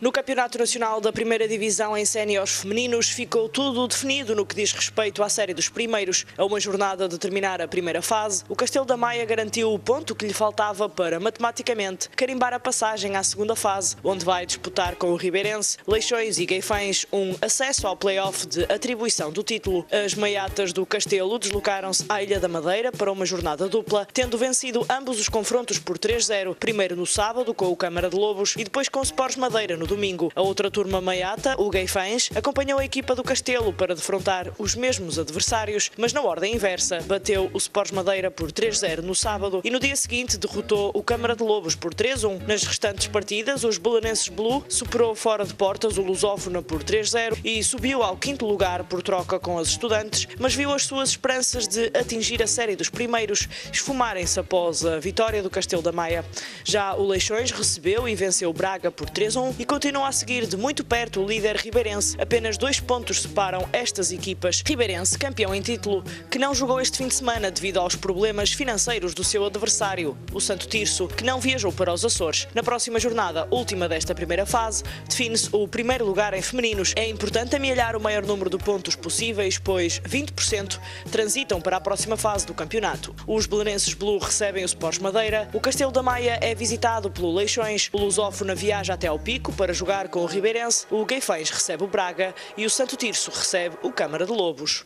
No Campeonato Nacional da Primeira Divisão em séniores femininos ficou tudo definido no que diz respeito à série dos primeiros. A uma jornada de terminar a primeira fase, o Castelo da Maia garantiu o ponto que lhe faltava para, matematicamente, carimbar a passagem à segunda fase, onde vai disputar com o Ribeirense, Leixões e Gueifães um acesso ao play-off de atribuição do título. As maiatas do Castelo deslocaram-se à Ilha da Madeira para uma jornada dupla, tendo vencido ambos os confrontos por 3-0, primeiro no sábado com o Câmara de Lobos e depois com o Sports Madeira no domingo. A outra turma maiata, o Gueifães, acompanhou a equipa do Castelo para defrontar os mesmos adversários, mas na ordem inversa. Bateu o Sports Madeira por 3-0 no sábado e no dia seguinte derrotou o Câmara de Lobos por 3-1. Nas restantes partidas, os belenenses Blue superou fora de portas o Lusófona por 3-0 e subiu ao quinto lugar por troca com as Estudantes, mas viu as suas esperanças de atingir a série dos primeiros esfumarem-se após a vitória do Castelo da Maia. Já o Leixões recebeu e venceu Braga por 3-1 e continua a seguir de muito perto o líder Ribeirense. Apenas 2 pontos separam estas equipas. Ribeirense, campeão em título, que não jogou este fim de semana devido aos problemas financeiros do seu adversário, o Santo Tirso, que não viajou para os Açores. Na próxima jornada, última desta primeira fase, define-se o primeiro lugar em femininos. É importante amealhar o maior número de pontos possíveis, pois 20% transitam para a próxima fase do campeonato. Os belenenses Blue recebem o Sports Madeira, o Castelo da Maia é visitado pelo Leixões, o Lusófona viaja até ao Pico para jogar com o Ribeirense, o Gueifães recebe o Braga e o Santo Tirso recebe o Câmara de Lobos.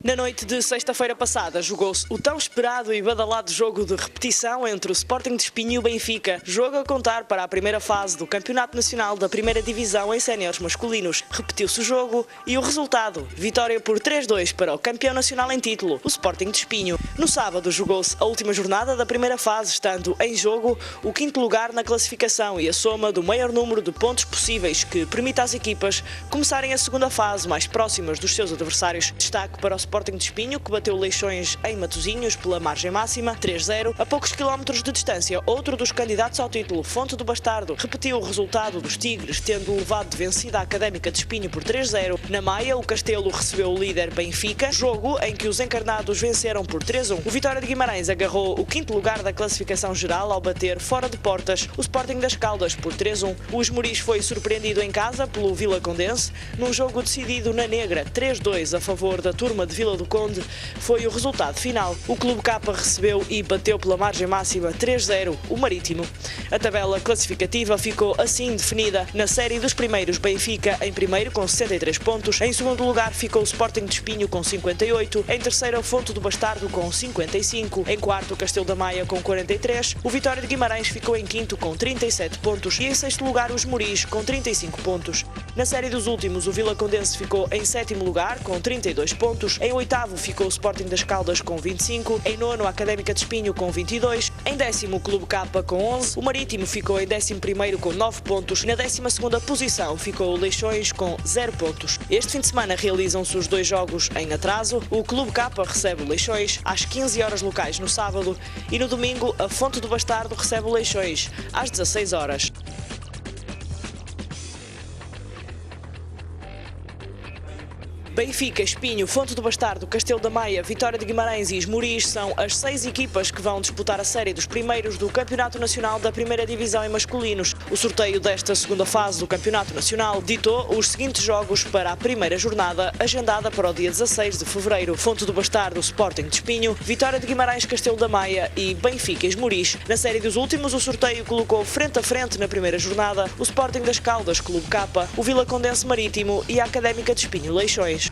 Na noite de sexta-feira passada, jogou-se o tão esperado e badalado jogo de repetição entre o Sporting de Espinho e o Benfica, jogo a contar para a primeira fase do Campeonato Nacional da Primeira Divisão em séniores masculinos. Repetiu-se o jogo e o resultado, vitória por 3-2 para o campeão nacional em título, o Sporting de Espinho. No sábado jogou-se a última jornada da primeira fase, estando em jogo o quinto lugar na classificação e a soma do maior número de pontos possíveis que permita às equipas começarem a segunda fase mais próximas dos seus adversários. Destaque para o Sporting de Espinho, que bateu Leixões em Matosinhos pela margem máxima, 3-0, a poucos quilómetros de distância. Outro dos candidatos ao título, Fonte do Bastardo, repetiu o resultado dos Tigres, tendo levado de vencida a Académica de Espinho por 3-0. Na Maia, o Castelo recebeu o líder Benfica, jogo em que os encarnados venceram por 3-1. O Vitória de Guimarães agarrou o quinto lugar da classificação geral ao bater fora de portas o Sporting das Caldas por 3-1. O Esmoriz foi surpreendido em casa pelo Vila Condense, num jogo decidido na Negra, 3-2 a favor da turma de Vila do Conde, foi o resultado final. O Clube K recebeu e bateu pela margem máxima 3-0 o Marítimo. A tabela classificativa ficou assim definida. Na série dos primeiros, Benfica em primeiro com 63 pontos, em segundo lugar ficou o Sporting de Espinho com 58, em terceiro Fonte do Bastardo com 55, em quarto o Castelo da Maia com 43, o Vitória de Guimarães ficou em quinto com 37 pontos e em sexto lugar o Esmoriz com 35 pontos. Na série dos últimos, o Vila Condense ficou em sétimo lugar com 32 pontos, em oitavo ficou o Sporting das Caldas com 25, em nono a Académica de Espinho com 22, em décimo o Clube K com 11, o Marítimo ficou em 11º com 9 pontos e na 12ª posição ficou o Leixões com 0 pontos. Este fim de semana realizam-se os 2 jogos em atraso. O Clube K recebe o Leixões às 15 horas locais no sábado e no domingo a Fonte do Bastardo recebe o Leixões às 16 horas. Benfica, Espinho, Fonte do Bastardo, Castelo da Maia, Vitória de Guimarães e Esmoriz são as 6 equipas que vão disputar a série dos primeiros do Campeonato Nacional da Primeira Divisão em masculinos. O sorteio desta segunda fase do Campeonato Nacional ditou os seguintes jogos para a primeira jornada, agendada para o dia 16 de fevereiro. Fonte do Bastardo, Sporting de Espinho, Vitória de Guimarães, Castelo da Maia e Benfica, Esmoriz. Na série dos últimos, o sorteio colocou frente a frente na primeira jornada o Sporting das Caldas, Clube K, o Vila Condense Marítimo e a Académica de Espinho, Leixões.